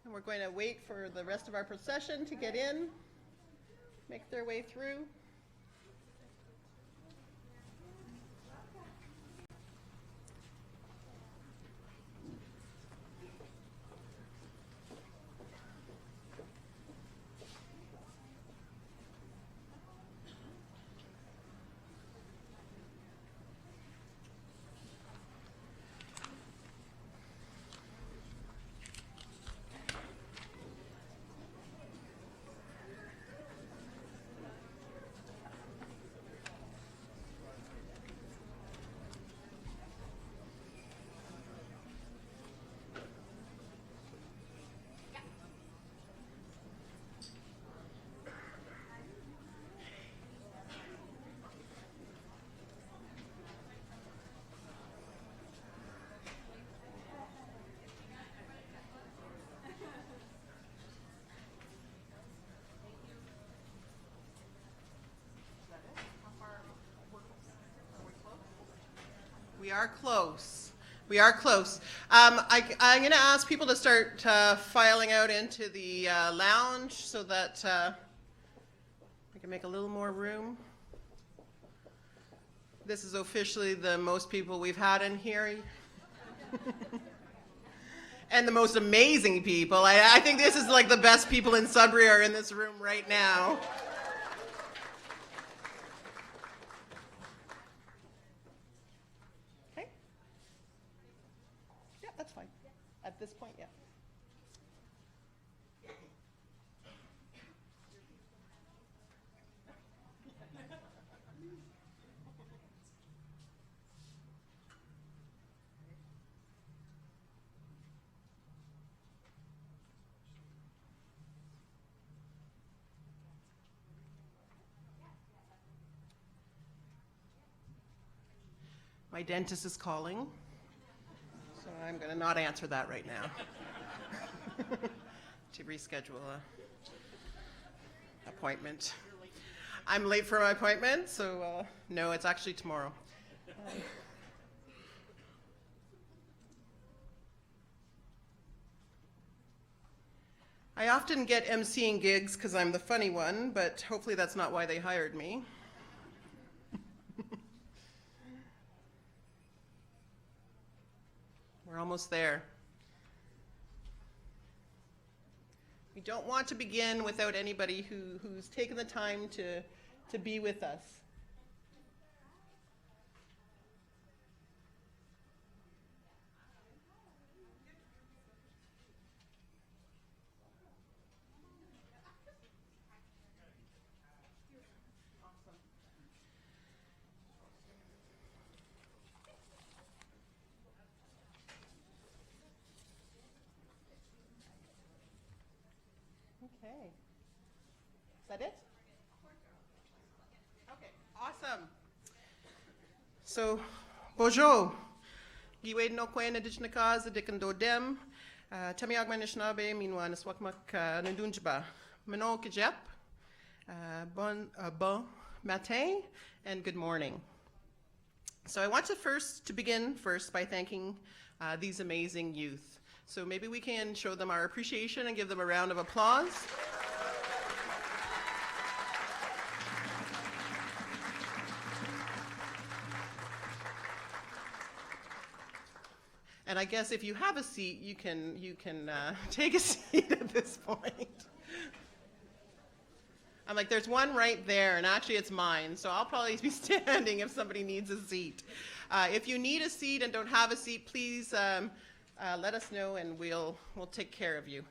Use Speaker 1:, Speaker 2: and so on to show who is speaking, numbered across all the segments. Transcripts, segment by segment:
Speaker 1: And we're going to wait for the rest of our procession to get in, make their way through. We are close. We are close. I'm going to ask people to start filing out into the lounge so that we can make a little more room. This is officially the most people we've had in here. And the most amazing people. I think this is like the best people in Sudbury are in this room right now. That's fine. At this point, yeah. My dentist is calling. So I'm going to not answer that right now. To reschedule an appointment. I'm late for my appointment, so no, it's actually tomorrow. I often get emceeing gigs because I'm the funny one, but hopefully that's not why they hired me. We're almost there. We don't want to begin without anybody who's taken the time to be with us. Okay. Is that it? Okay, awesome. So, bonjour. Giwed no kwen Indigenous cause dikan do dem. Tamiag manishnabe minwa naswakmak nandunjba. Manon kajep. Bon matin and good morning. So I want to begin by thanking these amazing youth. So maybe we can show them our appreciation and give them a round of applause. And I guess if you have a seat, you can take a seat at this point. I'm like, there's one right there, and actually it's mine, so I'll probably be standing if somebody needs a seat. If you need a seat and don't have a seat, please let us know and we'll take care of you.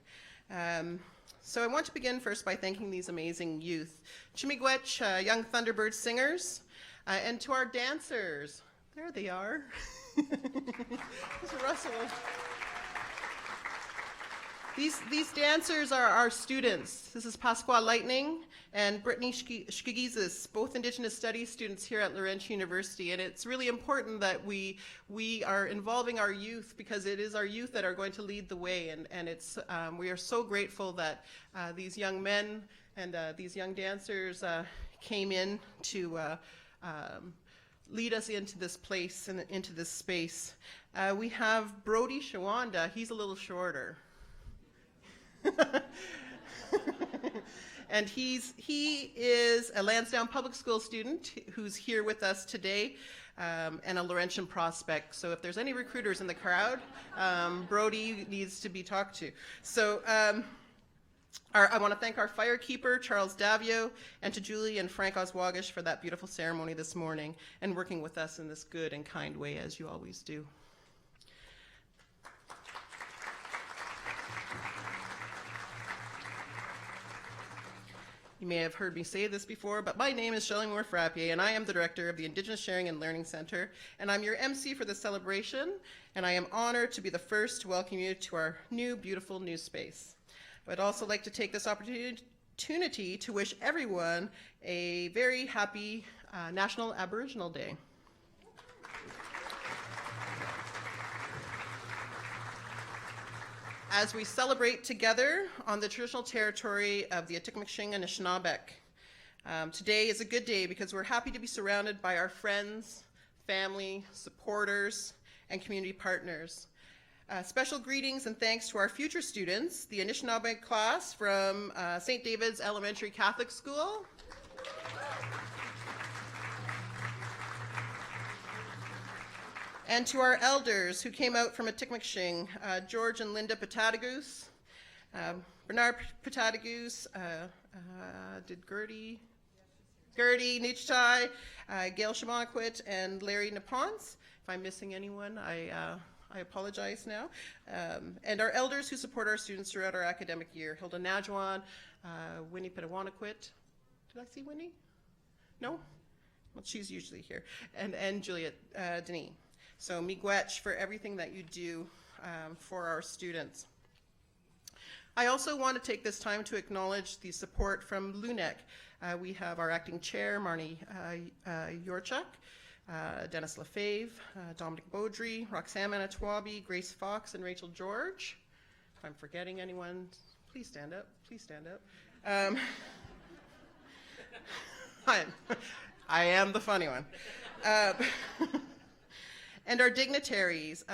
Speaker 1: So I want to begin first by thanking these amazing youth. Chimigwech, Young Thunderbird Singers, and to our dancers. There they are. Mr. Russell. These dancers are our students. This is Pasqua Lightning and Brittany Shkigizis, both Indigenous Studies students here at Laurentian University. And it's really important that we are involving our youth because it is our youth that are going to lead the way. And it's we are so grateful that these young men and these young dancers came in to lead us into this place and into this space. We have Brody Shawanda. He's a little shorter. And he is a Lansdowne Public School student who's here with us today, and a Laurentian prospect. So if there's any recruiters in the crowd, Brody needs to be talked to. So I want to thank our firekeeper, Charles Davio, and to Julie and Frank Oswagish for that beautiful ceremony this morning and working with us in this good and kind way, as you always do. You may have heard me say this before, but my name is Shelley Moore Frappier, and I am the director of the Indigenous Sharing and Learning Center, and I'm your MC for the celebration, and I am honored to be the first to welcome you to our new, beautiful new space. I'd also like to take this opportunity to wish everyone a very happy National Aboriginal Day. As we celebrate together on the traditional territory of the Atikameksheng and Anishinaabeg. Today is a good day because we're happy to be surrounded by our friends, family, supporters, and community partners. Special greetings and thanks to our future students, the Anishinaabe class from St. David's Elementary Catholic School. And to our elders who came out from Atikameksheng, George and Linda Patatagoose, Bernard Patatagoose, did Gertie NOOTCHTAI, Gail Shamaquit, and Larry Napons. If I'm missing anyone, I apologize now. And our elders who support our students throughout our academic year, Hilda Najwan, Winnie Pitawanaquit. Did I see Winnie? No? Well, she's usually here. And Juliet Denis. So miigwech for everything that you do for our students. I also want to take this time to acknowledge the support from LUNEC. We have our acting chair, MARNIE YOURCHUK, Dennis Lefebvre, Dominic Beaudry, Roxanne Manitowabi, Grace Fox, and Rachel George. If I'm forgetting anyone, please stand up. Please stand up. I am the funny one. And our dignitaries,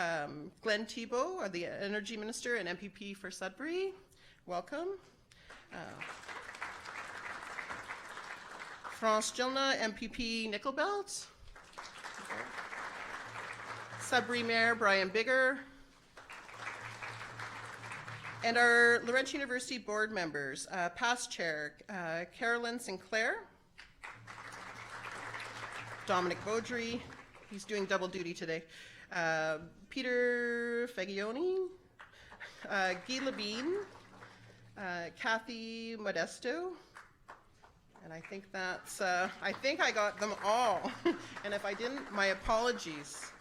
Speaker 1: Glenn Thibault, the Energy Minister and MPP for Sudbury, welcome. France Gilna, MPP Nickelbelt. Sudbury Mayor Brian Bigger. And our Laurentian University board members, past chair Carolyn Sinclair, Dominic Beaudry, he's doing double duty today, Peter Fagioni, Guy Labine, Kathy Modesto, and I think that's, I think I got them all. And if I didn't, my apologies.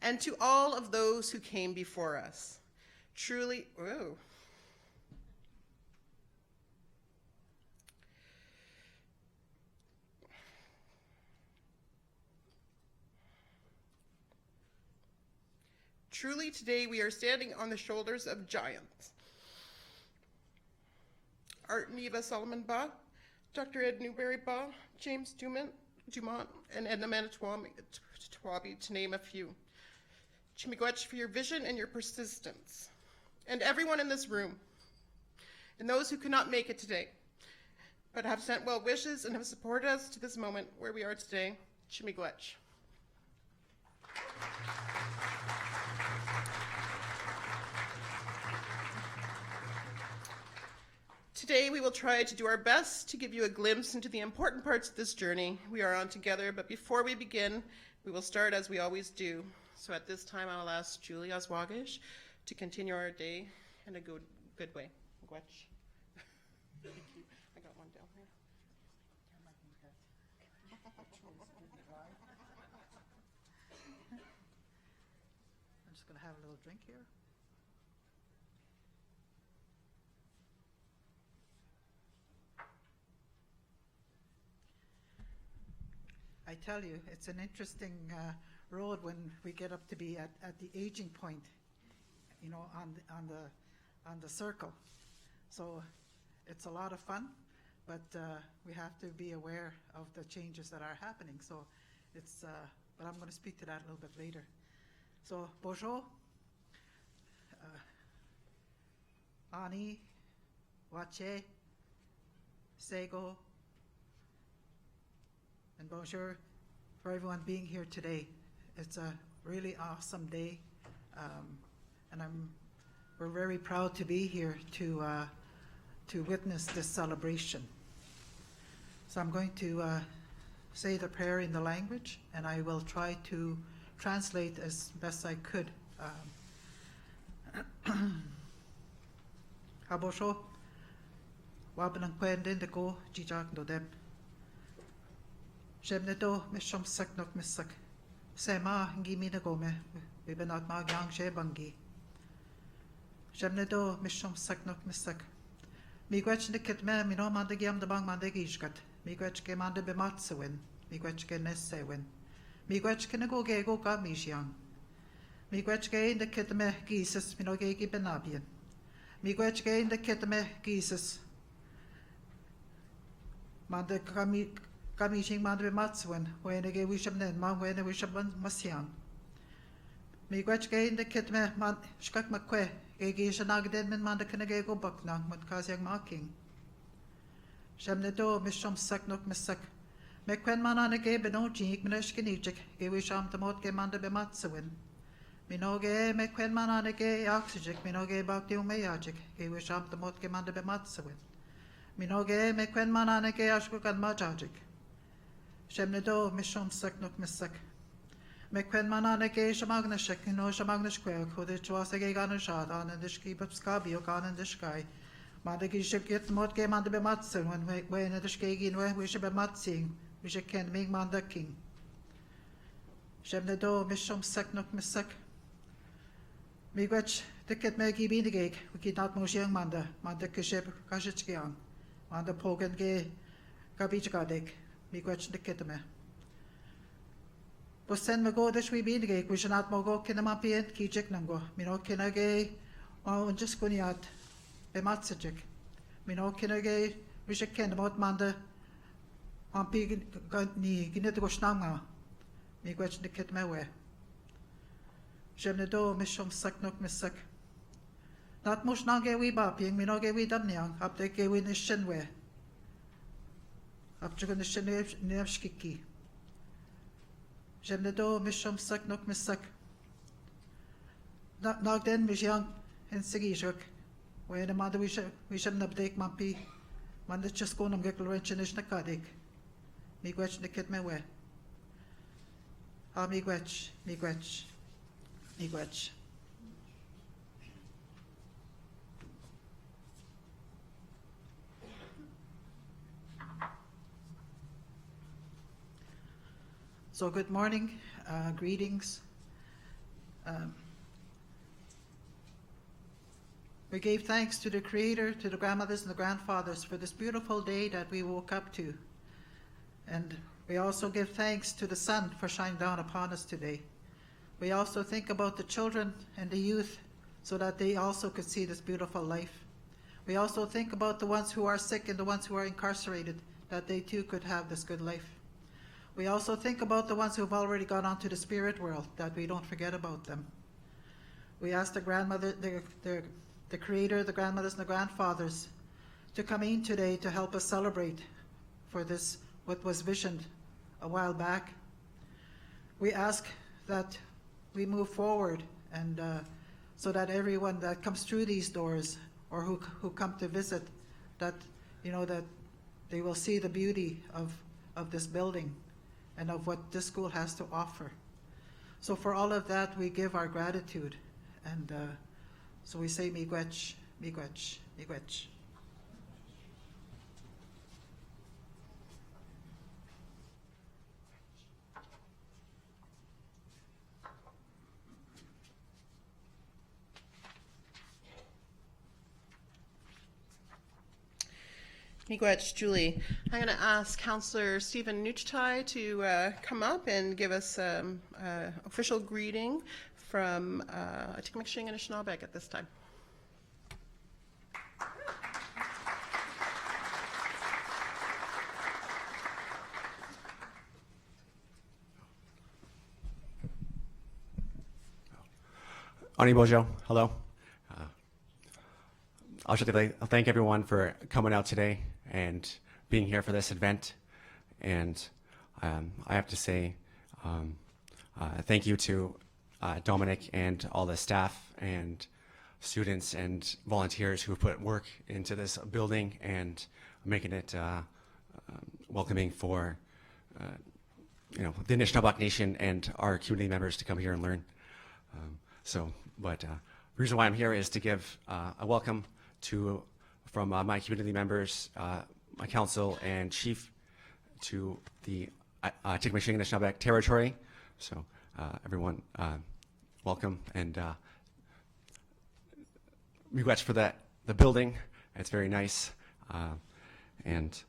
Speaker 1: And to all of those who came before us, truly, whoa. Truly today we are standing on the shoulders of giants. Art Neva Solomon-Ba, Dr. Ed Newberry-Ba, James Dumont, and Edna Manitowabi, to name a few. Chimigwech for your vision and your persistence. And everyone in this room, and those who could not make it today, but have sent well wishes and have supported us to this moment where we are today, Chimigwech. Today we will try to do our best to give you a glimpse into the important parts of this journey we are on together, but before we begin, we will start as we always do. So at this time I will ask Julie Oswagish to continue our day in a good way. Thank you. I got one down here.
Speaker 2: I'm just going to have a little drink here. I tell you, it's an interesting road when we get up to be at the aging point, you know, on the circle. So it's a lot of fun, but we have to be aware of the changes that are happening. So it's, but I'm going to speak to that a little bit later. So bonjour. Ani, Wache, Sego, and bonjour for everyone being here today. It's a really awesome day, and we're very proud to be here to witness this celebration. So I'm going to say the prayer in the language, and I will try to translate as best I could. Habosho, wabanang kwendin de ko jijak do deb. Shemnedo mishom saknok misak. Sema ngi mina gome, bibanat ma gyang she bangi. Shemnedo mishom saknok misak. Miigwech de kitme mino mande giam de bang mande gishkat. Miigwech ke mande bematsewin. Miigwech ke nessewin. Miigwech ke nago gego ga mishyang. Miigwech ke in de kitme gises mino gegi benabian. Miigwech ke in de kitme gises. Mande kamishing mande bematsewin. Wene ge wisham nen ma wene wisham masyang. Miigwech ke in de kitme man shkak makwe. Gegi shanagden min mande kene gego baknang mut kasyang making. Shemnedo mishom saknok misak. Mekwen manane ge beno jink minesh genijik. Ge wisham tamot ge mande bematsewin. Minoge mekwen manane ge oxygen. Minoge bakti umeyajik. Ge wisham tamot ge mande bematsewin. Minoge mekwen manane ge ashkukan majajik. Shemnedo mishom saknok misak. Mekwen manane ge shamagnashek no shamagnashkwek hode chwase ge ganan shadan and dishki babskabi o ganan dishkai. Mande gi shikit mot ge mande bematsen when the skegin we should be matsing we should ken mig mande king. Shemnedo mishom saknok misak. Migwech ticket me gi bindigeg we kid not moshing mande mande kishep kashitskian mande pogen ge kabichgadek migwech ticket me. But send me go this we be the we should not go kinamapien, kijik nango. Mino kinage, and just guniat, be matsajik. Mino kinage, we should ken about manda, on pig ni, ginit go snanga. Me gwetch the kit me we. Jemnedo, mishom saknok misak. Not much nange we bapping, mino ge we damniang, up the ge win the shinwe. Up to the shinwe nevskiki. Jemnedo mishom saknok misak. Nagden mishyang in sigishuk. When the mother we should nabdake mampi. Manda just go nam get Laurentian ish nakadik. Miigwech the kit me we. Ah miigwech, miigwech, miigwech. So good morning, greetings. We gave thanks to the Creator, to the grandmothers and the grandfathers for this beautiful day that we woke up to. And we also give thanks to the sun for shining down upon us today. We also think about the children and the youth so that they also could see this beautiful life. We also think about the ones who are sick and the ones who are incarcerated, that they too could have this good life. We also think about the ones who have already gone on to the spirit world, that we don't forget about them. We ask the grandmother, the Creator, the grandmothers and the grandfathers to come in today to help us celebrate for this, what was visioned a while back. We ask that we move forward and so that everyone that comes through these doors or who come to visit, that, that they will see the beauty of this building and of what this school has to offer. So for all of that, we give our gratitude. And so we say miigwech, miigwech, miigwech.
Speaker 1: Miigwech, Julie. I'm going to ask Councillor Stephen NOOTCHTAI to come up and give us an official greeting from Atikmikshing and Anishinaabe at this time.
Speaker 3: Ani Bojo, hello. I'll just thank everyone for coming out today and being here for this event. And I have to say thank you to Dominic and all the staff and students and volunteers who put work into this building and making it welcoming for the Anishinaabe Nation and our community members to come here and learn. The reason why I'm here is to give a welcome from my community members, my council and chief to the Tikmishinga Anishinaabe territory. So everyone, welcome, and miigwech for the building. It's very nice, and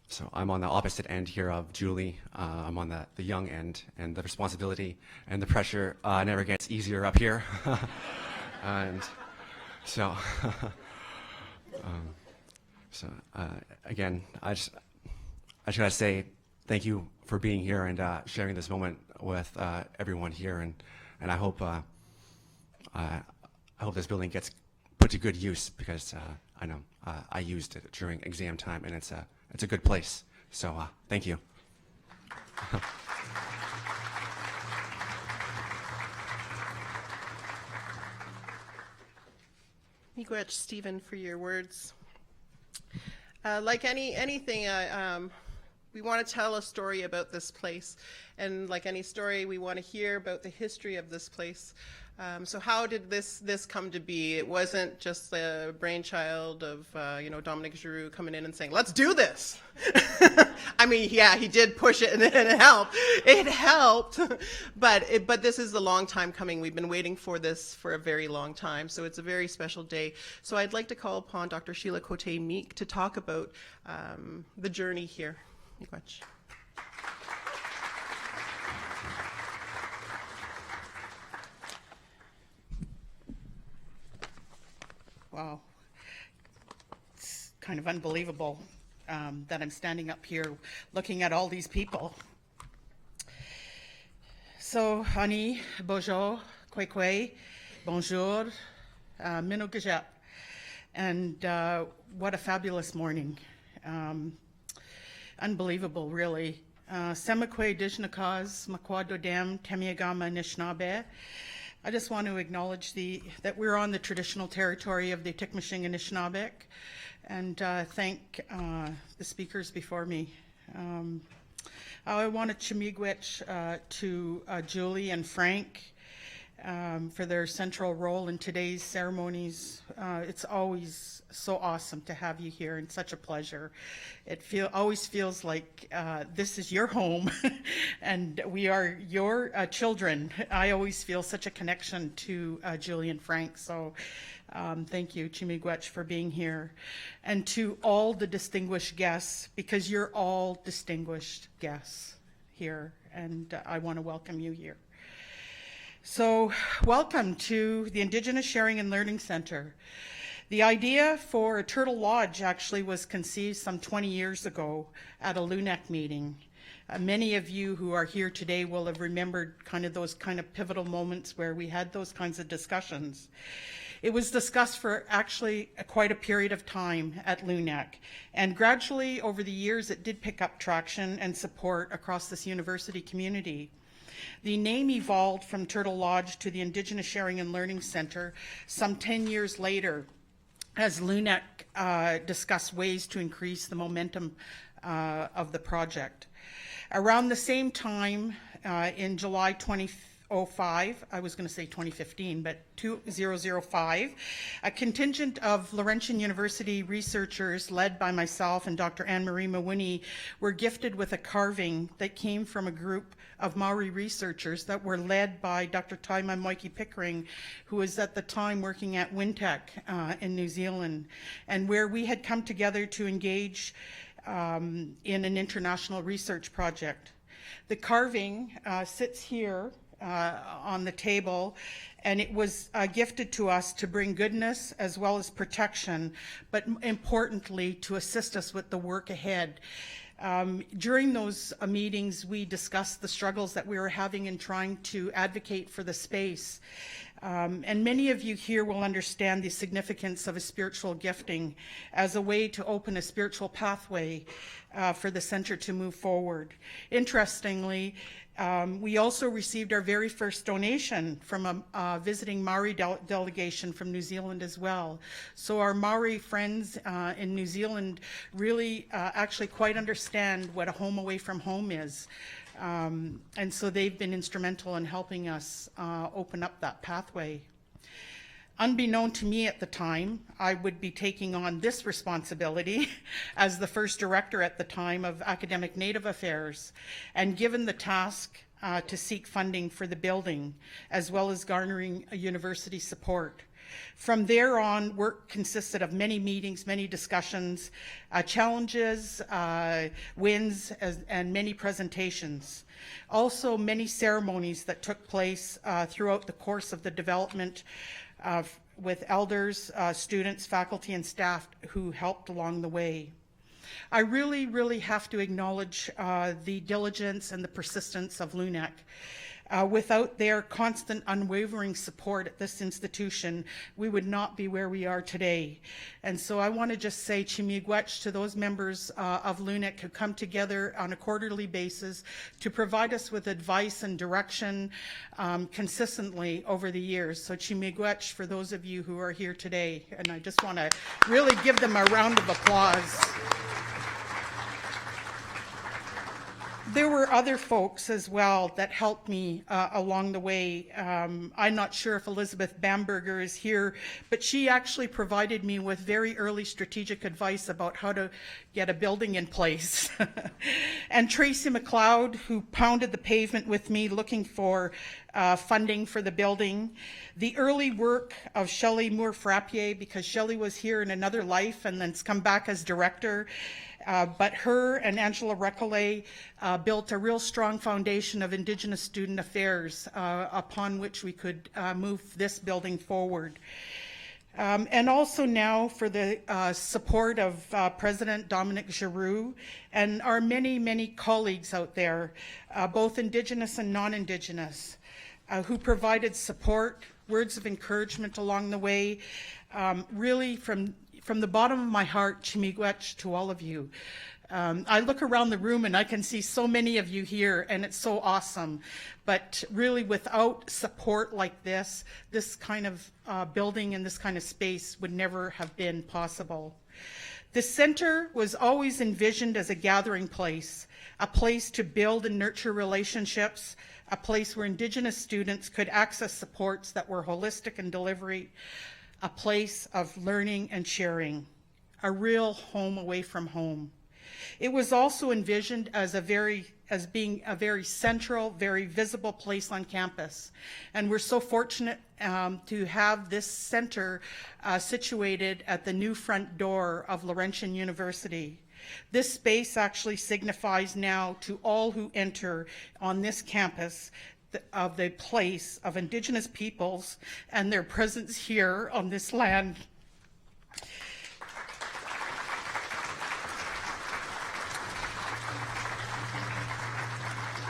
Speaker 3: so I'm on the opposite end here of Julie. I'm on the young end, and the responsibility and the pressure never gets easier up here. And so, again, I just gotta say thank you for being here and sharing this moment with everyone here, and I hope this building gets put to good use, because I know I used it during exam time, and it's a good place. So thank you.
Speaker 1: Miigwech, Stephen, for your words. Like anything, we want to tell a story about this place, and like any story, we want to hear about the history of this place. So how did this come to be? It wasn't just the brainchild of Dominic Giroux coming in and saying, "Let's do this." I mean, yeah, he did push it, and it helped. It helped, but this is a long time coming. We've been waiting for this for a very long time. So it's a very special day. So I'd like to call upon Dr. Sheila Cote-Meek to talk about the journey here. Miigwech.
Speaker 4: Wow, it's kind of unbelievable that I'm standing up here looking at all these people. So, Ani, Bojo, Kwekwe, Bonjour, Minogajep, and what a fabulous morning. Unbelievable, really. Semakwe Dijnakas, Makwado Dam, Temiagama Anishinaabe. I just want to acknowledge that we're on the traditional territory of the Tikmishinga Anishinaabe, and thank the speakers before me. I want to miigwech to Julie and Frank for their central role in today's ceremonies. It's always so awesome to have you here, and such a pleasure. It always feels like this is your home and we are your children. I always feel such a connection to Julie and Frank, so thank you, Chimigwech, for being here. And to all the distinguished guests, because you're all distinguished guests here, and I want to welcome you here. So welcome to the Indigenous Sharing and Learning Center. The idea for a Turtle Lodge actually was conceived some 20 years ago at a LUNAC meeting. Many of you who are here today will have remembered those pivotal moments where we had those kinds of discussions. It was discussed for actually quite a period of time at LUNAC, and gradually over the years it did pick up traction and support across this university community. The name evolved from Turtle Lodge to the Indigenous Sharing and Learning Center some 10 years later, as LUNAC discussed ways to increase the momentum of the project. Around the same time, in July 2005, I was going to say 2015, but 2005, a contingent of Laurentian University researchers led by myself and Dr. Anne-Marie Mawuni were gifted with a carving that came from a group of Maori researchers that were led by Dr. Taima Moiki Pickering, who was at the time working at Wintec in New Zealand, and where we had come together to engage in an international research project. The carving sits here on the table, and it was gifted to us to bring goodness as well as protection, but importantly to assist us with the work ahead. During those meetings, we discussed the struggles that we were having in trying to advocate for the space. And many of you here will understand the significance of a spiritual gifting as a way to open a spiritual pathway for the center to move forward. Interestingly, we also received our very first donation from a visiting Maori delegation from New Zealand as well. So our Maori friends in New Zealand really actually quite understand what a home away from home is. And so they've been instrumental in helping us open up that pathway. Unbeknown to me at the time, I would be taking on this responsibility as the first director at the time of Academic Native Affairs, and given the task to seek funding for the building, as well as garnering a university support. From there on, work consisted of many meetings, many discussions, challenges, wins, and many presentations. Also, many ceremonies that took place throughout the course of the development with elders, students, faculty, and staff who helped along the way. I really, really have to acknowledge the diligence and the persistence of LUNEC. Without their constant, unwavering support at this institution, we would not be where we are today. And so I want to just say chimigwech to those members of LUNEC who come together on a quarterly basis to provide us with advice and direction consistently over the years. So chimigwech for those of you who are here today. And I just want to really give them a round of applause. There were other folks as well that helped me along the way. I'm not sure if Elizabeth Bamberger is here, but she actually provided me with very early strategic advice about how to get a building in place. And Tracy McLeod, who pounded the pavement with me looking for funding for the building. The early work of Shelley Moore-Frappier, because Shelley was here in another life and then's come back as director. But her and Angela Recollet built a real strong foundation of Indigenous student affairs upon which we could move this building forward. And also now for the support of President Dominic Giroux and our many, many colleagues out there, both Indigenous and non-Indigenous, who provided support, words of encouragement along the way, really from the bottom of my heart, chimigwech to all of you. I look around the room and I can see so many of you here, and it's so awesome. But really, without support like this kind of building and this kind of space would never have been possible. The center was always envisioned as a gathering place, a place to build and nurture relationships, a place where Indigenous students could access supports that were holistic in delivery, a place of learning and sharing, a real home away from home. It was also envisioned as being a very central, very visible place on campus. And we're so fortunate to have this center situated at the new front door of Laurentian University. This space actually signifies now to all who enter on this campus of the place of Indigenous peoples and their presence here on this land.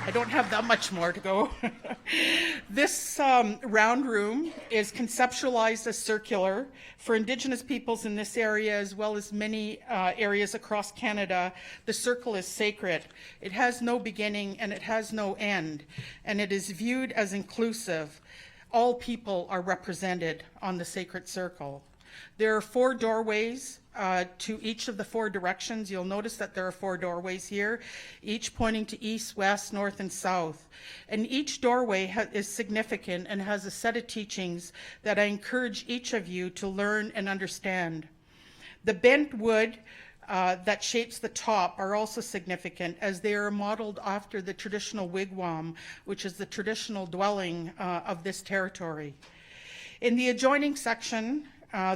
Speaker 4: I don't have that much more to go. This round room is conceptualized as circular. For Indigenous peoples in this area, as well as many areas across Canada, the circle is sacred. It has no beginning and it has no end, and it is viewed as inclusive. All people are represented on the sacred circle. There are 4 doorways to each of the 4 directions. You'll notice that there are 4 doorways here, each pointing to east, west, north, and south. And each doorway is significant and has a set of teachings that I encourage each of you to learn and understand. The bent wood that shapes the top are also significant, as they are modeled after the traditional wigwam, which is the traditional dwelling of this territory. In the adjoining section,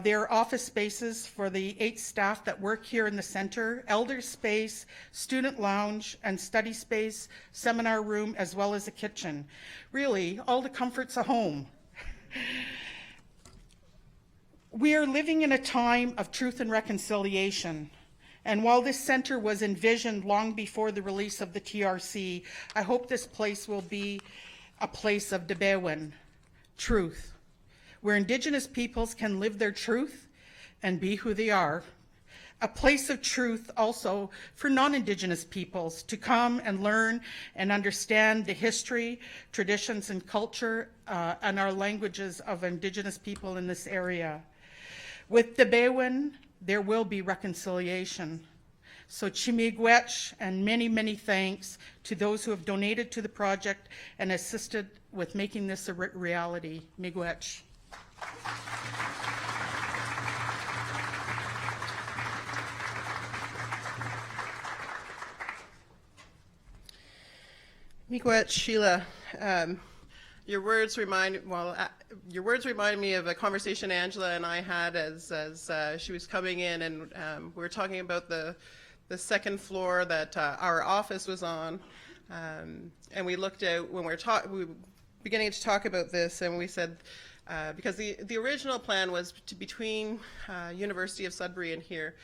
Speaker 4: there are office spaces for the 8 staff that work here in the center, elder space, student lounge, and study space, seminar room, as well as a kitchen. Really, all the comforts of home. We are living in a time of truth and reconciliation. And while this center was envisioned long before the release of the TRC, I hope this place will be a place of Debewin, truth. where Indigenous peoples can live their truth and be who they are. A place of truth also for non-Indigenous peoples to come and learn and understand the history, traditions, and culture and our languages of Indigenous people in this area. With the Bewin, there will be reconciliation. So Chimigwech, and many, many thanks to those who have donated to the project and assisted with making this a reality. Miigwech.
Speaker 1: Miigwech, Sheila, your words remind me of a conversation Angela and I had as she was coming in, and we were talking about the second floor that our office was on, and we looked out when we were beginning to talk about this, and we said because the original plan was between University of Sudbury and here,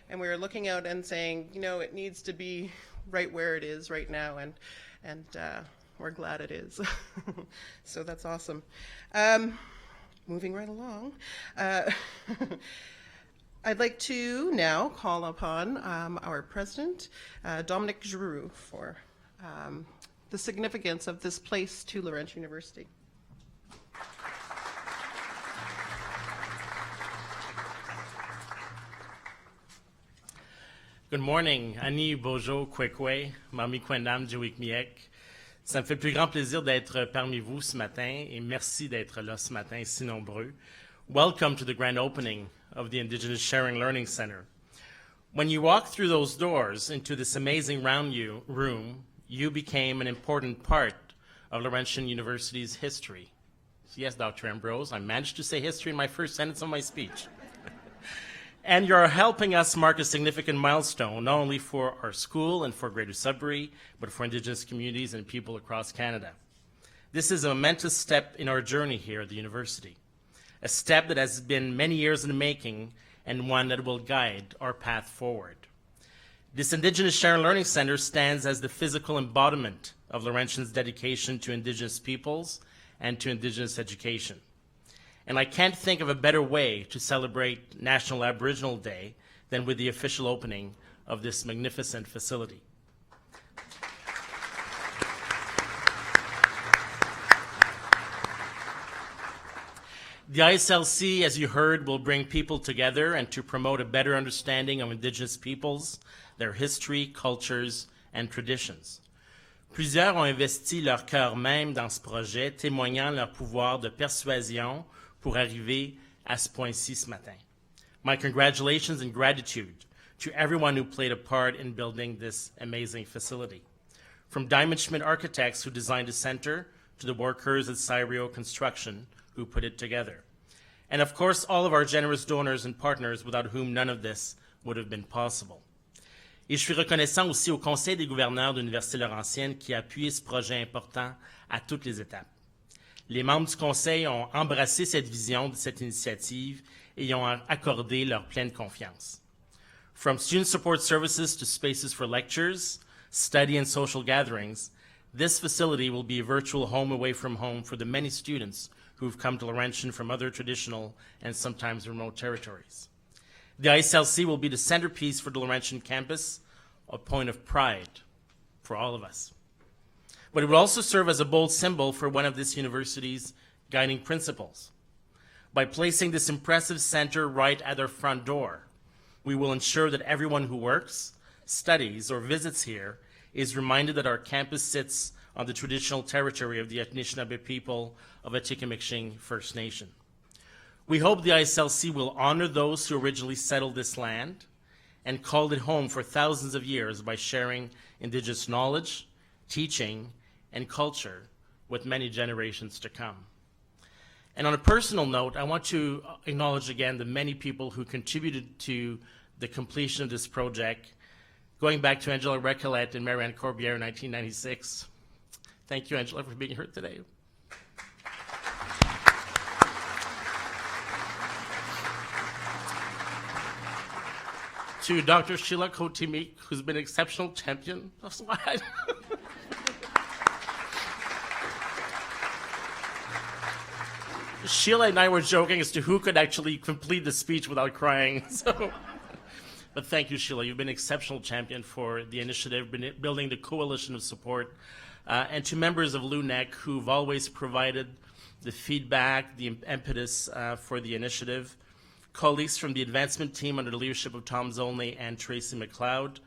Speaker 1: and we were looking out and saying, you know, it needs to be right where it is right now, and we're glad it is. So that's awesome. Moving right along. I'd like to now call upon our president, Dominic Giroux, for the significance of this place to Laurentian University.
Speaker 5: Good morning. Ani Bojo Kwekwe, Mami Kwendam Jiwikmiek. Ça me fait plus grand plaisir d'être parmi vous ce matin, et merci d'être là ce matin si nombreux. Welcome to the grand opening of the Indigenous Sharing Learning Center. When you walk through those doors into this amazing room, you became an important part of Laurentian University's history. Yes, Dr. Ambrose, I managed to say history in my first sentence of my speech. And you're helping us mark a significant milestone, not only for our school and for Greater Sudbury, but for Indigenous communities and people across Canada. This is a momentous step in our journey here at the university, a step that has been many years in the making and one that will guide our path forward. This Indigenous Sharing Learning Center stands as the physical embodiment of Laurentian's dedication to Indigenous peoples and to Indigenous education. And I can't think of a better way to celebrate National Aboriginal Day than with the official opening of this magnificent facility. The ISLC, as you heard, will bring people together and to promote a better understanding of Indigenous peoples, their history, cultures, and traditions. Plusieurs ont investi leur cœur même dans ce projet, témoignant leur pouvoir de persuasion pour arriver à ce point-ci ce matin. My congratulations and gratitude to everyone who played a part in building this amazing facility. From Diamond Schmidt Architects, who designed the center, to the workers at Cyrio Construction, who put it together. And of course, all of our generous donors and partners without whom none of this would have been possible. Et je suis reconnaissant aussi au Conseil des gouverneurs de l'Université Laurentienne qui a appuyé ce projet important à toutes les étapes. Les membres du Conseil ont embrassé cette vision de cette initiative et y ont accordé leur pleine confiance. From student support services to spaces for lectures, study, and social gatherings, this facility will be a virtual home away from home for the many students who've come to Laurentian from other traditional and sometimes remote territories. The ISLC will be the centerpiece for the Laurentian campus, a point of pride for all of us. But it will also serve as a bold symbol for one of this university's guiding principles. By placing this impressive center right at our front door, we will ensure that everyone who works, studies, or visits here is reminded that our campus sits on the traditional territory of the Anishinaabe people of Atikameksheng First Nation. We hope the ISLC will honor those who originally settled this land and called it home for thousands of years by sharing Indigenous knowledge, teaching, and culture with many generations to come. And on a personal note, I want to acknowledge again the many people who contributed to the completion of this project, going back to Angela Recollet and Marianne Corbière in 1996. Thank you, Angela, for being here today. To Dr. Sheila Kotimi, who's been an exceptional champion of SWAT. Sheila and I were joking as to who could actually complete the speech without crying. So, but thank you, Sheila. You've been an exceptional champion for the initiative, been building the coalition of support, and to members of LUNEC who've always provided the feedback, the impetus for the initiative, colleagues from the advancement team under the leadership of Tom Zolney and Tracy McLeod,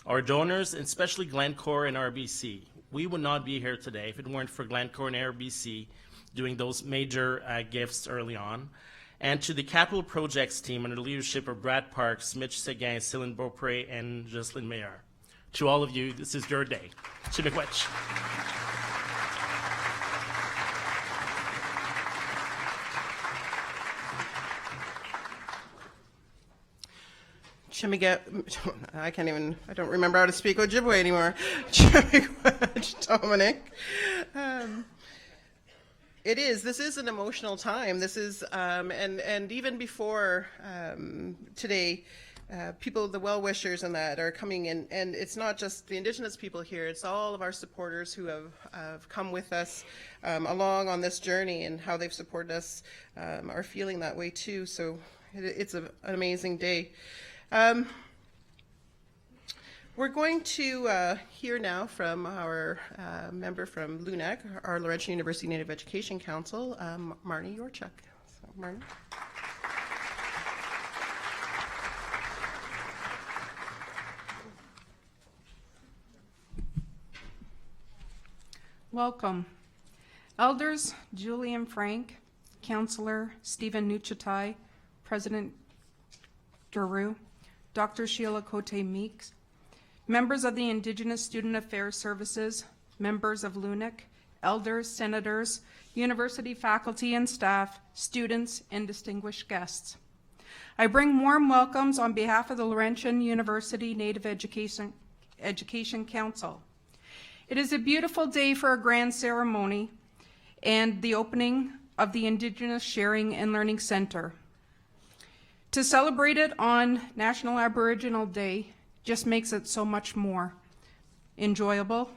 Speaker 5: our donors, and especially Glencore and RBC. We would not be here today if it weren't for Glencore and RBC doing those major gifts early on. And to the capital projects team under the leadership of Brad Parks, Mitch Seguin, Céline Beaupré, and Jocelyn Mayer. To all of you, this is your day. Chimikwech.
Speaker 1: I don't remember how to speak Ojibwe anymore. Chimikwech, Dominic. This is an emotional time. This is, and even before today, people, the well-wishers and that are coming in, and it's not just the Indigenous people here, it's all of our supporters who have come with us along on this journey, and how they've supported us are feeling that way too. So it's an amazing day. We're going to hear now from our member from LUNEC, our Laurentian University Native Education Council, MARNIE YOURCHUK. So, MARNIE.
Speaker 6: Welcome. Elders Julian Frank, Councillor Stephen NOOTCHTAI, President Daru, Dr. Sheila Cote Meeks, members of the Indigenous Student Affairs Services, members of LUNEC, elders, senators, university faculty and staff, students, and distinguished guests. I bring warm welcomes on behalf of the Laurentian University Native Education Council. It is a beautiful day for a grand ceremony and the opening of the Indigenous Sharing and Learning Center. To celebrate it on National Aboriginal Day just makes it so much more enjoyable.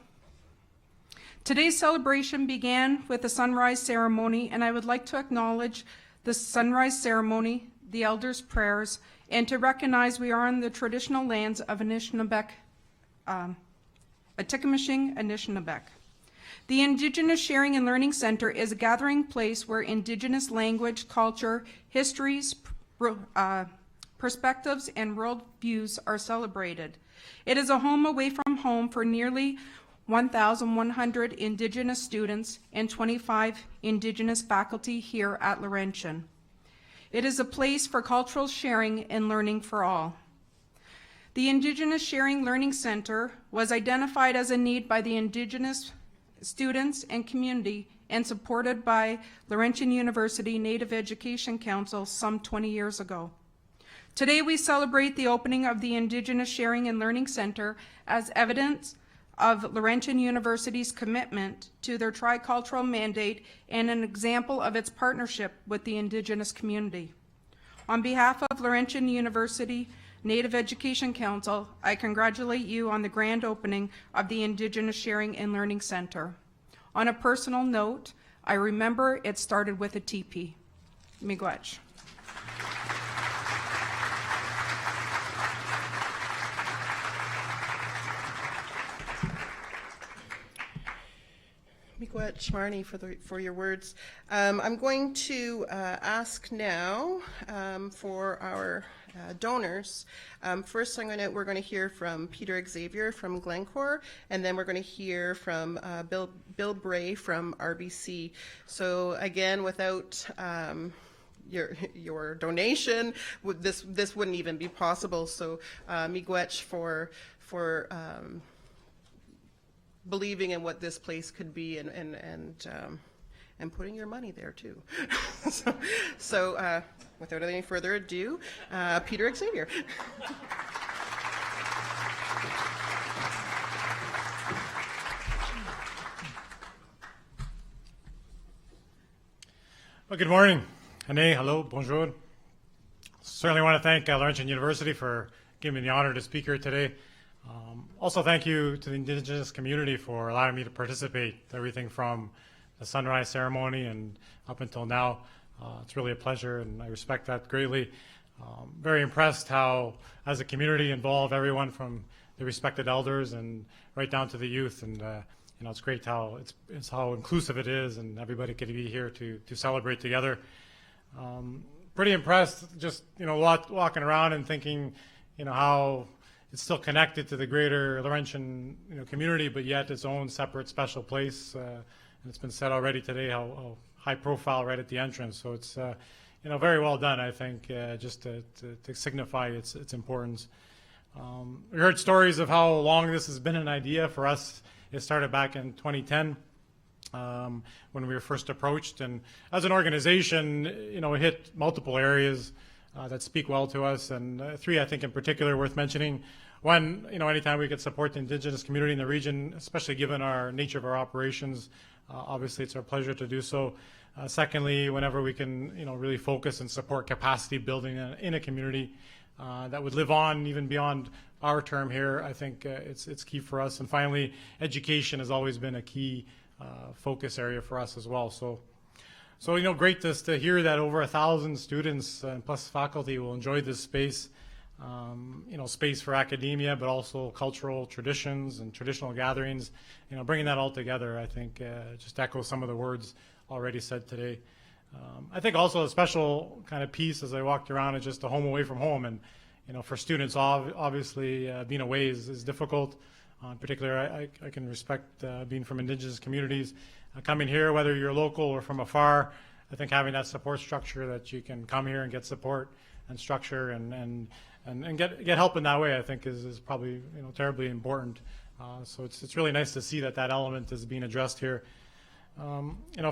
Speaker 6: Today's celebration began with a sunrise ceremony, and I would like to acknowledge the sunrise ceremony, the elders' prayers, and to recognize we are on the traditional lands of Anishinaabeg, Atikamekw Anishinaabeg. The Indigenous Sharing and Learning Center is a gathering place where Indigenous language, culture, histories, perspectives, and worldviews are celebrated. It is a home away from home for nearly 1,100 Indigenous students and 25 Indigenous faculty here at Laurentian. It is a place for cultural sharing and learning for all. The Indigenous Sharing Learning Center was identified as a need by the Indigenous students and community and supported by Laurentian University Native Education Council some 20 years ago. Today we celebrate the opening of the Indigenous Sharing and Learning Center as evidence of Laurentian University's commitment to their tricultural mandate and an example of its partnership with the Indigenous community. On behalf of Laurentian University Native Education Council, I congratulate you on the grand opening of the Indigenous Sharing and Learning Center. On a personal note, I remember it started with a teepee. Miigwech.
Speaker 1: Miigwech, Marnie, for your words. I'm going to ask now for our donors. First, we're going to hear from Peter XAVIER from Glencore, and then we're going to hear from Bill Bray from RBC. So again, without your donation, this wouldn't even be possible. So miigwech for believing in what this place could be and putting your money there too. so without any further ado, Peter XAVIER.
Speaker 7: Well, good morning. Hane, hello, bonjour. Certainly want to thank Laurentian University for giving me the honor to speak here today. Also, thank you to the Indigenous community for allowing me to participate, everything from the sunrise ceremony and up until now. It's really a pleasure, and I respect that greatly. Very impressed how, as a community, involve everyone from the respected elders and right down to the youth. And you know, it's great how it's how inclusive it is, and everybody could be here to celebrate together. Pretty impressed, just walking around and thinking, how it's still connected to the greater Laurentian community, but yet its own separate special place. And it's been said already today how high profile right at the entrance. So it's very well done, I think, just to signify its importance. We heard stories of how long this has been an idea. For us, it started back in 2010 when we were first approached. And as an organization, it hit multiple areas that speak well to us. And three, I think, in particular worth mentioning. One, anytime we could support the Indigenous community in the region, especially given our nature of our operations, obviously it's our pleasure to do so. Secondly, whenever we can, really focus and support capacity building in a community that would live on even beyond our term here, I think it's key for us. And finally, education has always been a key focus area for us as well. So great to hear that over 1,000 students and plus faculty will enjoy this space. Space for academia, but also cultural traditions and traditional gatherings. Bringing that all together, I think, just echoes some of the words already said today. I think also a special kind of piece as I walked around is just a home away from home. And, for students, obviously, being away is difficult. In particular, I can respect being from Indigenous communities. Coming here, whether you're local or from afar, I think having that support structure that you can come here and get support and structure and get help in that way, I think is probably terribly important. So it's really nice to see that element is being addressed here.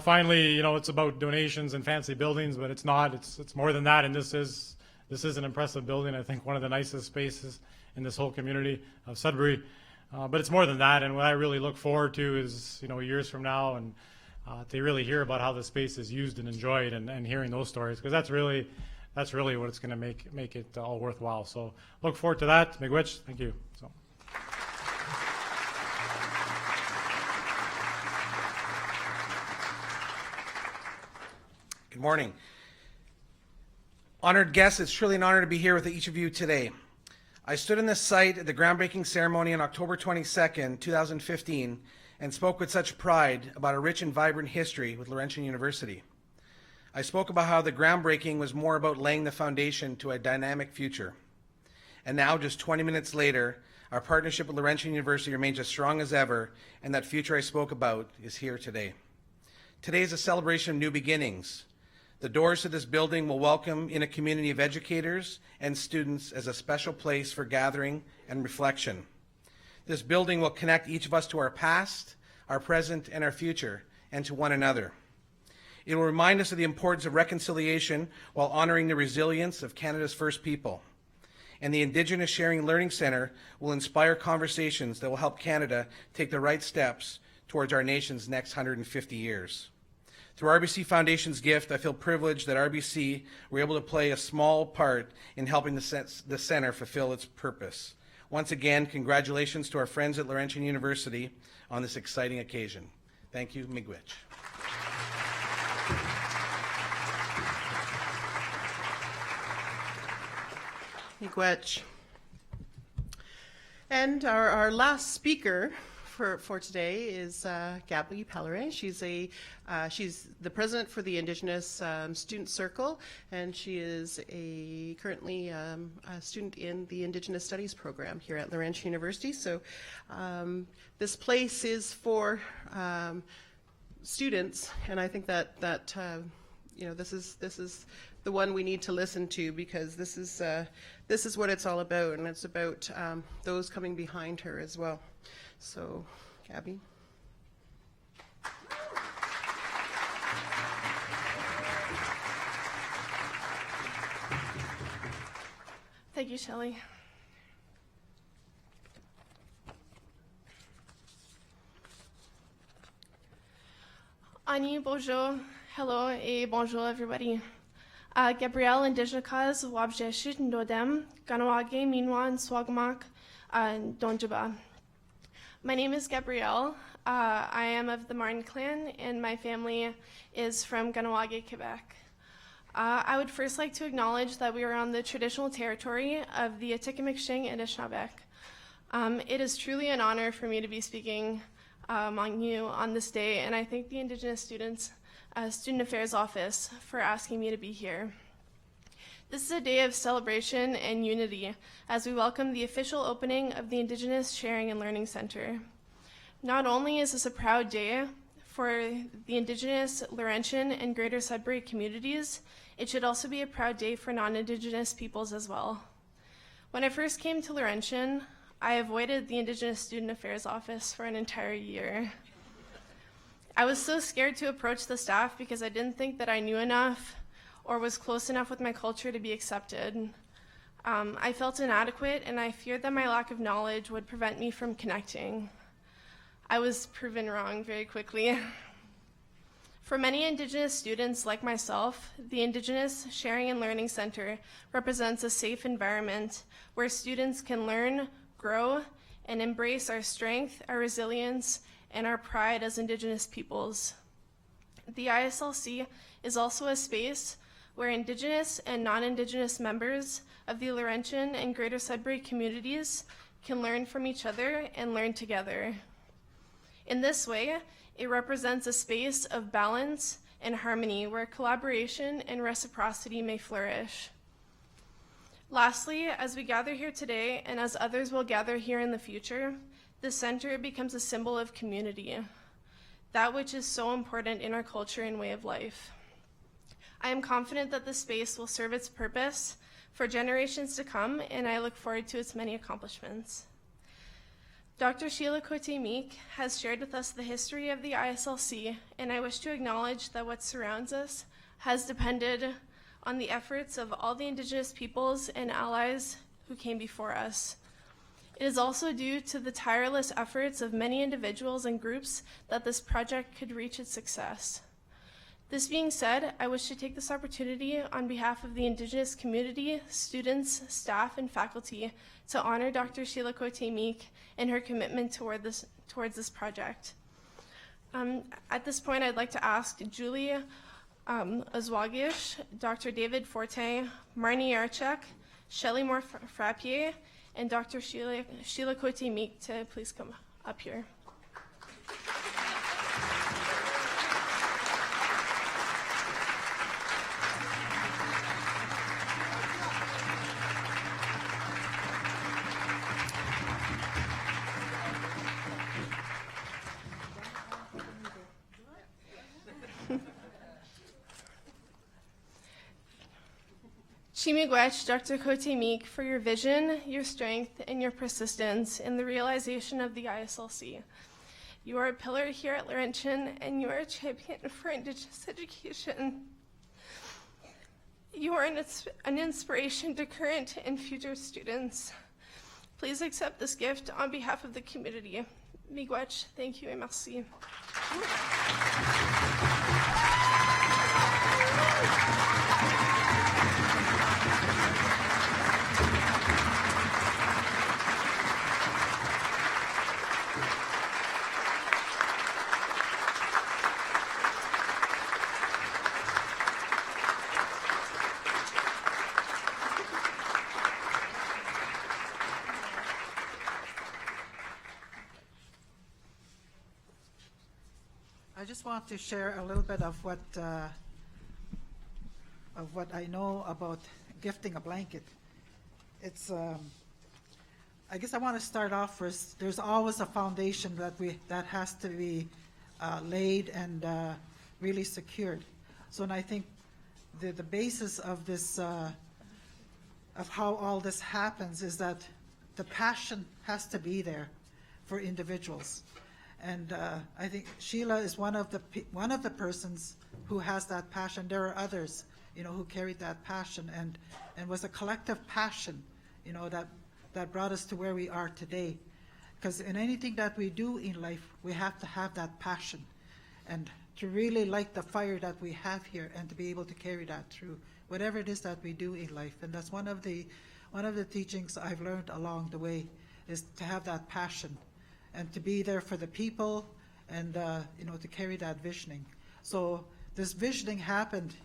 Speaker 7: Finally, it's about donations and fancy buildings, but it's not. It's more than that. And this is an impressive building. I think one of the nicest spaces in this whole community of Sudbury. But it's more than that. And what I really look forward to is years from now and to really hear about how the space is used and enjoyed and hearing those stories, because that's really what it's going to make it all worthwhile. So look forward to that. Miigwech, thank you. So.
Speaker 8: Good morning. Honored guests, it's truly an honor to be here with each of you today. I stood in this site at the groundbreaking ceremony on October 22nd, 2015, and spoke with such pride about a rich and vibrant history with Laurentian University. I spoke about how the groundbreaking was more about laying the foundation to a dynamic future. And now, just 20 minutes later, our partnership with Laurentian University remains as strong as ever, and that future I spoke about is here today. Today is a celebration of new beginnings. The doors to this building will welcome in a community of educators and students as a special place for gathering and reflection. This building will connect each of us to our past, our present, and our future, and to one another. It will remind us of the importance of reconciliation while honoring the resilience of Canada's First People. And the Indigenous Sharing Learning Centre will inspire conversations that will help Canada take the right steps towards our nation's next 150 years. Through RBC Foundation's gift, I feel privileged that RBC were able to play a small part in helping the centre fulfill its purpose. Once again, congratulations to our friends at Laurentian University on this exciting occasion. Thank you. Miigwech.
Speaker 1: Miigwech. And our last speaker for today is Gabby Pellerin. She's the president for the Indigenous Student Circle, and she is currently a student in the Indigenous Studies program here at Laurentian University. So this place is for students, and I think that this is the one we need to listen to, because this is what it's all about, and it's about those coming behind her as well. So, Gabby.
Speaker 9: Thank you, Shelley. Ani, bonjour, hello, et bonjour, everybody. Gabrielle, Indigenous, Wabjeshit, Ndodem, Ganawage, Minwan, Swagmak, Donjaba. My name is Gabrielle. I am of the MARNIE clan, and my family is from Ganawage, Quebec. I would first like to acknowledge that we are on the traditional territory of the Atikameksheng and Anishinaabeg. It is truly an honor for me to be speaking among you on this day, and I thank the Indigenous Student Affairs Office for asking me to be here. This is a day of celebration and unity as we welcome the official opening of the Indigenous Sharing and Learning Center. Not only is this a proud day for the Indigenous, Laurentian, and Greater Sudbury communities, it should also be a proud day for non-Indigenous peoples as well. When I first came to Laurentian, I avoided the Indigenous Student Affairs Office for an entire year. I was so scared to approach the staff because I didn't think that I knew enough or was close enough with my culture to be accepted. I felt inadequate, and I feared that my lack of knowledge would prevent me from connecting. I was proven wrong very quickly. For many Indigenous students like myself, the Indigenous Sharing and Learning Center represents a safe environment where students can learn, grow, and embrace our strength, our resilience, and our pride as Indigenous peoples. The ISLC is also a space where Indigenous and non-Indigenous members of the Laurentian and Greater Sudbury communities can learn from each other and learn together. In this way, it represents a space of balance and harmony where collaboration and reciprocity may flourish. Lastly, as we gather here today and as others will gather here in the future, the center becomes a symbol of community, that which is so important in our culture and way of life. I am confident that this space will serve its purpose for generations to come, and I look forward to its many accomplishments. Dr. Sheila Cote-Meek has shared with us the history of the ISLC, and I wish to acknowledge that what surrounds us has depended on the efforts of all the Indigenous peoples and allies who came before us. It is also due to the tireless efforts of many individuals and groups that this project could reach its success. This being said, I wish to take this opportunity on behalf of the Indigenous community, students, staff, and faculty to honor Dr. Sheila Cote-Meek and her commitment towards this project. At this point, I'd like to ask Julie Oswagish, Dr. David Forte, MARNIE YOURCHUK, Shelley Moore-Frappier, and Dr. Sheila Cote-Meek to please come up here. Miigwech, Dr. Cote-Meek, for your vision, your strength, and your persistence in the realization of the ISLC. You are a pillar here at Laurentian, and you are a champion for Indigenous education. You are an inspiration to current and future students. Please accept this gift on behalf of the community. Miigwech, thank you et merci.
Speaker 2: I just want to share a little bit of what I know about gifting a blanket. It's I guess I want to start off first. There's always a foundation that has to be laid and really secured. So, and I think the basis of this of how all this happens is that the passion has to be there for individuals. And I think Sheila is one of the persons who has that passion. There are others, who carried that passion, and was a collective passion, that brought us to where we are today. Because in anything that we do in life, we have to have that passion, and to really light the fire that we have here, and to be able to carry that through whatever it is that we do in life. And that's one of the teachings I've learned along the way, is to have that passion, and to be there for the people, and to carry that visioning. So this visioning happened,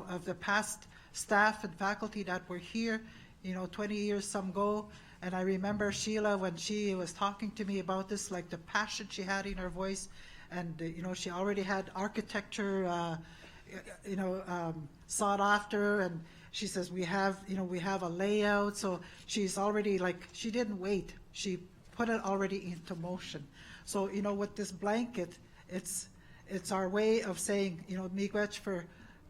Speaker 2: of the past staff and faculty that were here, 20 years some ago. And I remember Sheila when she was talking to me about this, like the passion she had in her voice. And, she already had architecture, sought after. And she says, we have a layout. So she's already she didn't wait. She put it already into motion. So, with this blanket, it's our way of saying, miigwech for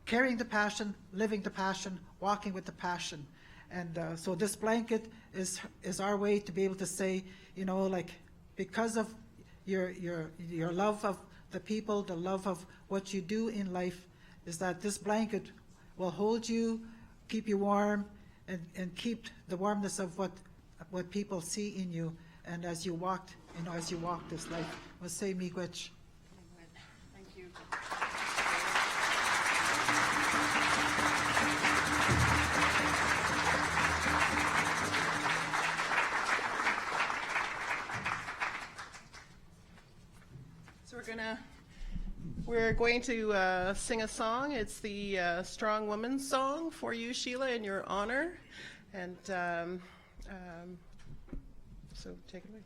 Speaker 2: carrying the passion, living the passion, walking with the passion. And so this blanket is our way to be able to say, because of your love of the people, the love of what you do in life, is that this blanket will hold you, keep you warm, and keep the warmness of what people see in you. And as you walk this life, we'll say miigwech.
Speaker 4: Thank you.
Speaker 1: So we're going to sing a song. It's the Strong Woman song for you, Sheila, in your honor. And so take it away.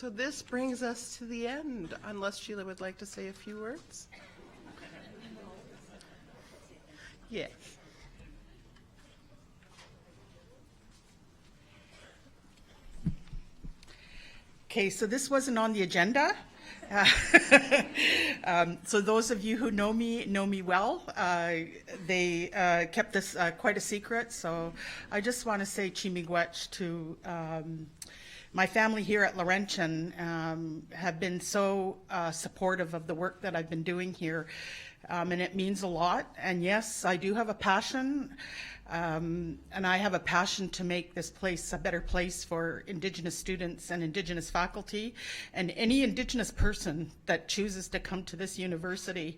Speaker 1: So this brings us to the end, unless Sheila would like to say a few words. Yes.
Speaker 4: Okay, so this wasn't on the agenda. So those of you who know me well. They kept this quite a secret, so I just want to say chimigwech to my family here at Laurentian. Have been so supportive of the work that I've been doing here, and it means a lot. And yes, I do have a passion. And I have a passion to make this place a better place for Indigenous students and Indigenous faculty and any Indigenous person that chooses to come to this university.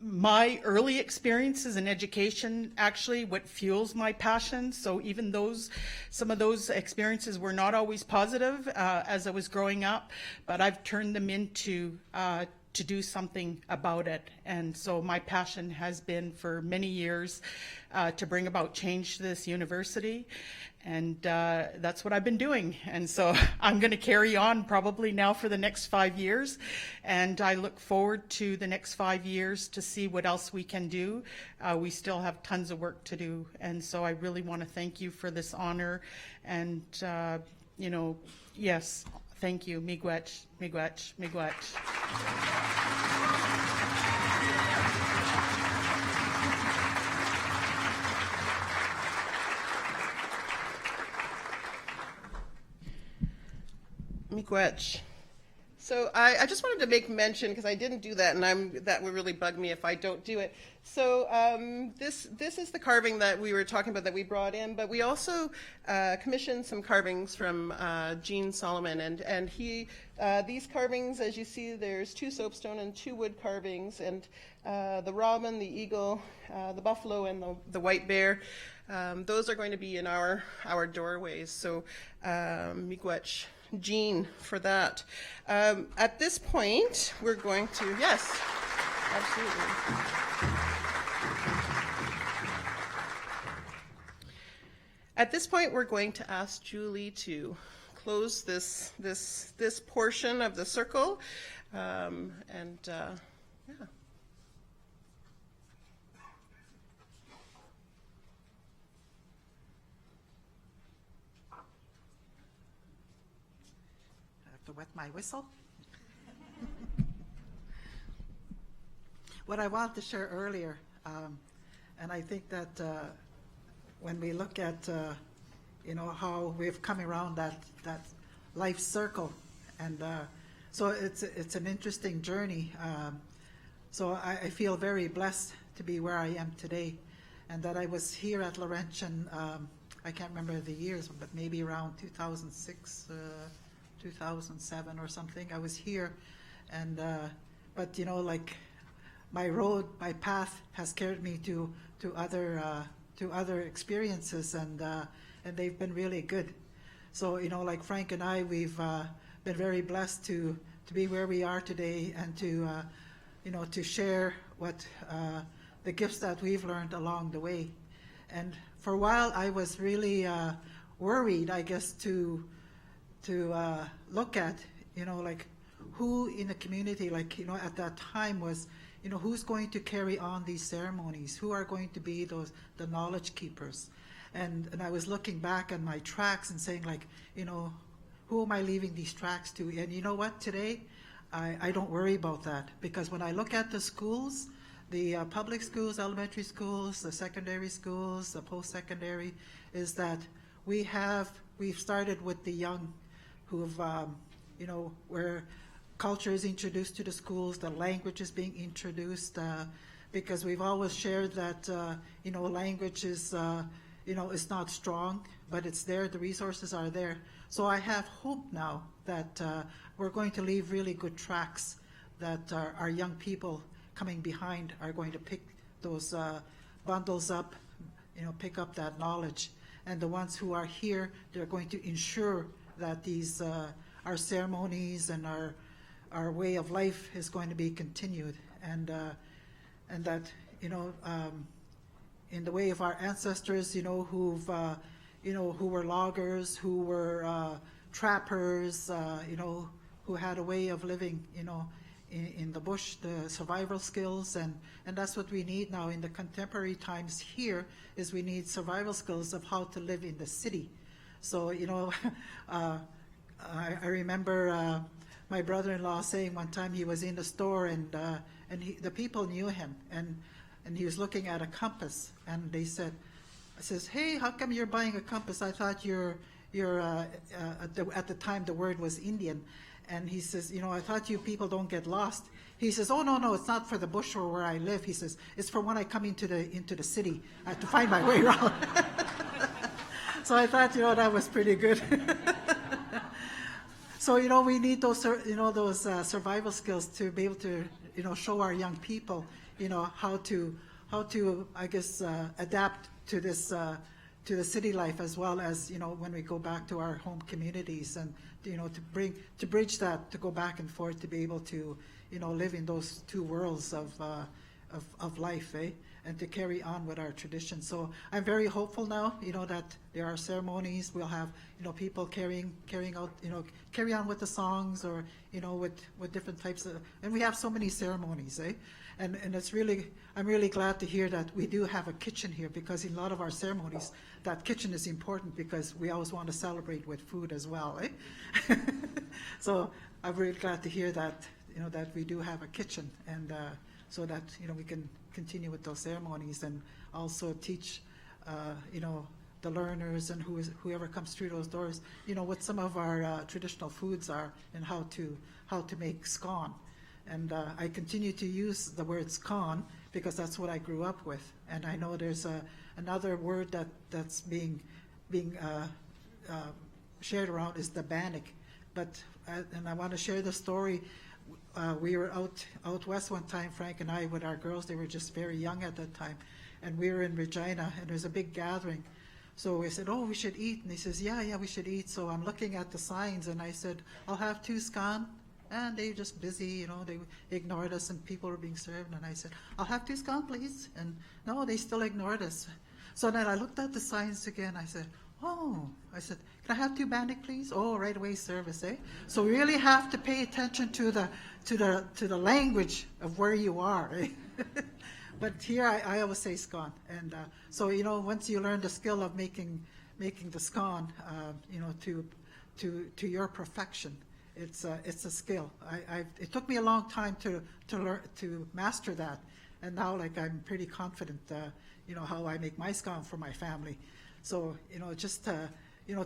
Speaker 4: My early experiences in education actually what fuels my passion. So even some of those experiences were not always positive as I was growing up, but I've turned them into to do something about it. And so my passion has been for many years to bring about change to this university. And that's what I've been doing. And so I'm going to carry on probably now for the next 5 years. And I look forward to the next 5 years to see what else we can do. We still have tons of work to do. And so I really want to thank you for this honor. And, yes, thank you. Miigwech, miigwech, miigwech.
Speaker 1: Miigwech. So I just wanted to make mention, because I didn't do that, and that would really bug me if I don't do it. So this is the carving that we were talking about that we brought in, but we also commissioned some carvings from Gene Solomon, and he these carvings, as you see, there's 2 soapstone and 2 wood carvings, and the robin, the eagle, the buffalo, and the white bear. Those are going to be in our doorways. So miigwech. Jean for that. At this point, we're going to, yes, absolutely. At this point, we're going to ask Julie to close this portion of the circle, yeah.
Speaker 2: To wet my whistle. What I wanted to share earlier, and I think that when we look at how we've come around that life circle, and so it's an interesting journey. So I feel very blessed to be where I am today, and that I was here at Laurentian. I can't remember the years, but maybe around 2006. 2007 or something. I was here, and but like my path has carried me to other experiences, and they've been really good. So like Frank and I, we've been very blessed to be where we are today, and to share what the gifts that we've learned along the way. And for a while, I was really worried, I guess, to look at, like who in the community, like, at that time was, who's going to carry on these ceremonies? Who are going to be the knowledge keepers? And I was looking back on my tracks and saying, like, who am I leaving these tracks to? And you know what, today, I don't worry about that, because when I look at the schools, the public schools, elementary schools, the secondary schools, the post-secondary, is that we've started with the young, who've, where culture is introduced to the schools, the language is being introduced, because we've always shared that, language is, is not strong, but it's there, the resources are there. So I have hope now that we're going to leave really good tracks, that our young people coming behind are going to pick those bundles up, pick up that knowledge. And the ones who are here, they're going to ensure that these our ceremonies and our way of life is going to be continued, and that in the way of our ancestors, who were loggers, who were trappers, who had a way of living, in the bush, the survival skills, and that's what we need now in the contemporary times here, is we need survival skills of how to live in the city. So, I remember my brother-in-law saying one time he was in the store and the people knew him, and he was looking at a compass, and they said, hey, how come you're buying a compass? I thought you're at the time the word was Indian. And he says, I thought you people don't get lost. He says, oh, no, it's not for the bush or where I live. He says, it's for when I come into the city. I have to find my way around. So I thought, that was pretty good. So, we need those, those survival skills to be able to, show our young people, how to, I guess, adapt to this, to the city life, as well as, when we go back to our home communities, and, to bridge that, to go back and forth, to be able to, live in those two worlds of life, and to carry on with our tradition. So I'm very hopeful now, that there are ceremonies. We'll have, people carrying out, carry on with the songs, or, with different types of, and we have so many ceremonies, And it's really, I'm really glad to hear that we do have a kitchen here, because in a lot of our ceremonies, that kitchen is important, because we always want to celebrate with food as well, So I'm really glad to hear that, that we do have a kitchen, and so that, we can continue with those ceremonies, and also teach, the learners and whoever comes through those doors, what some of our traditional foods are, and how to make scone. And I continue to use the word scone, because that's what I grew up with. And I know there's another word that's being shared around, is the bannock. But and I want to share the story. We were out west one time, Frank and I, with our girls. They were just very young at that time, and we were in Regina, and there's a big gathering. So we said, oh, we should eat. And he says, yeah, we should eat. So I'm looking at the signs, and I said, I'll have 2 scone. And they were just busy, they ignored us, and people were being served. And I said, I'll have 2 scone, please. And no, they still ignored us. So then I looked at the signs again. I said, can I have 2 bannock, please? Oh, right away service, So we really have to pay attention to the language of where you are, But here I always say scone. And so, once you learn the skill of making the scone, to your perfection, it's a skill. It took me a long time to learn, to master that, and now I'm pretty confident, how I make my scone for my family. So just to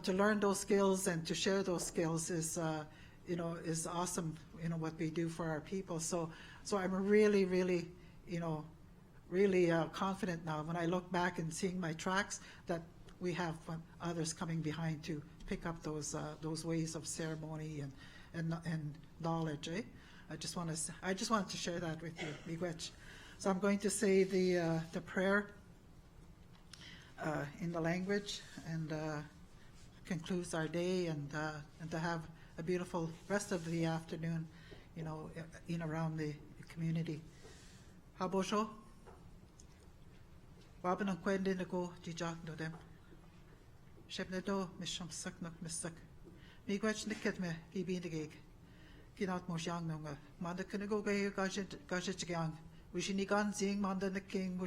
Speaker 2: learn those skills and to share those skills is awesome. What we do for our people. So I'm really confident now when I look back and seeing my tracks, that we have others coming behind to pick up those ways of ceremony and knowledge. I just wanted to share that with you, Miigwech. So I'm going to say the prayer in the language, and concludes our day, and to have a beautiful rest of the afternoon, in around the community. Habosho, waban ang kwende na ko jijak no dem. Shebnedo misham sak nok misak. Miigwech nikket me ibindigig. Kinat mo siyang nunga. Manda kinago gayo gajit gang. Wishinigan zing manda na king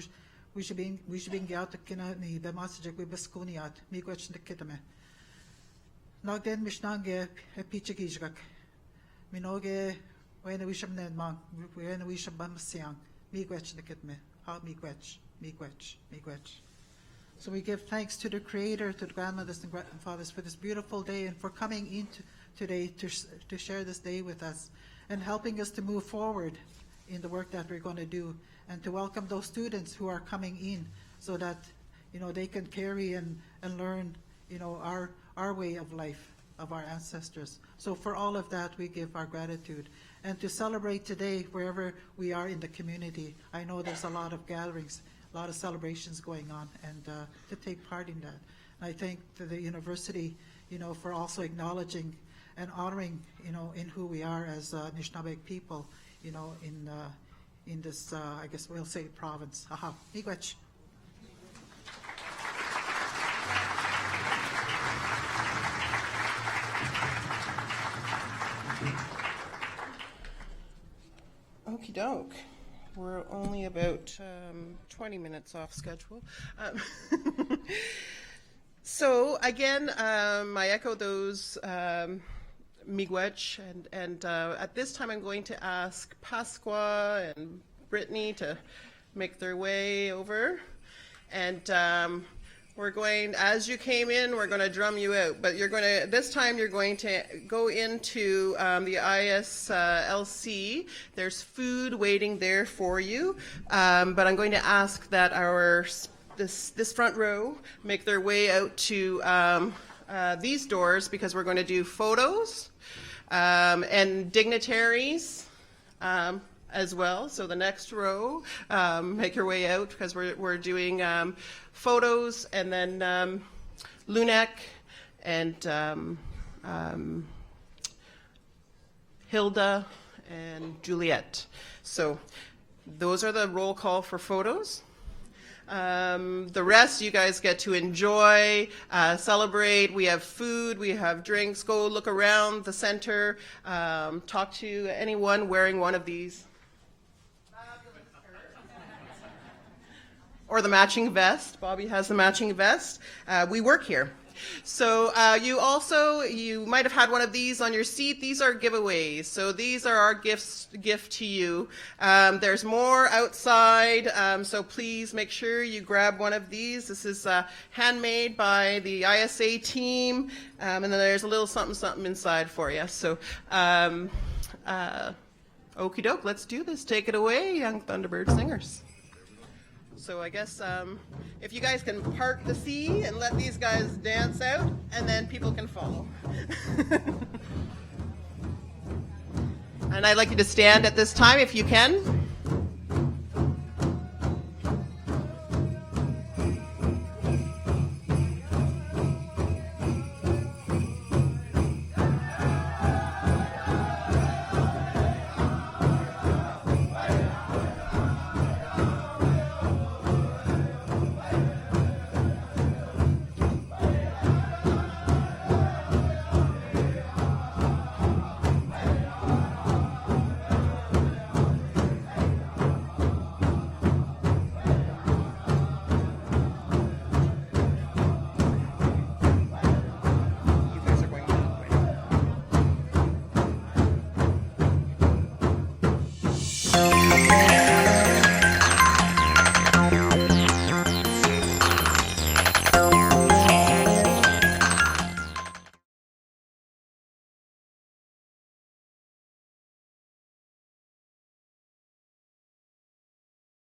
Speaker 2: wishbing gyat kina ni be masajak we beskuniat. Miigwech nikket me. Nagden mishnange pichigijak. Minoge when we sham nen mang, when we sham bam siang. Miigwech nikket me. Ha miigwech. So we give thanks to the Creator, to the grandmothers and grandfathers for this beautiful day, and for coming in today to share this day with us, and helping us to move forward in the work that we're going to do, and to welcome those students who are coming in, so that they can carry and learn our way of life of our ancestors. So for all of that, we give our gratitude. And to celebrate today, wherever we are in the community, I know there's a lot of gatherings, a lot of celebrations going on, and to take part in that. And I thank the university, for also acknowledging and honoring, in who we are as Anishinaabe people, in this, I guess we'll say, province. Aha, Miigwech.
Speaker 1: Okie doke. We're only about 20 minutes off schedule. So again, I echo those miigwech, and at this time I'm going to ask Pasqua and Brittany to make their way over. And we're going, as you came in, we're going to drum you out. But you're going to, this time you're going to go into the ISLC. There's food waiting there for you. But I'm going to ask that this front row make their way out to these doors, because we're going to do photos and dignitaries as well. So the next row, make your way out, because we're doing photos, and then Lunek and Hilda and Juliet. So those are the roll call for photos. The rest you guys get to enjoy, celebrate. We have food, we have drinks. Go look around the center, talk to anyone wearing one of these. Or the matching vest. Bobby has the matching vest. We work here. So you might have had one of these on your seat. These are giveaways. So these are our gift to you. There's more outside, so please make sure you grab one of these. This is handmade by the ISA team, and then there's a little something inside for you. So okie doke, let's do this. Take it away, young Thunderbird singers. So I guess if you guys can part the sea and let these guys dance out, and then people can follow. And I'd like you to stand at this time if you can.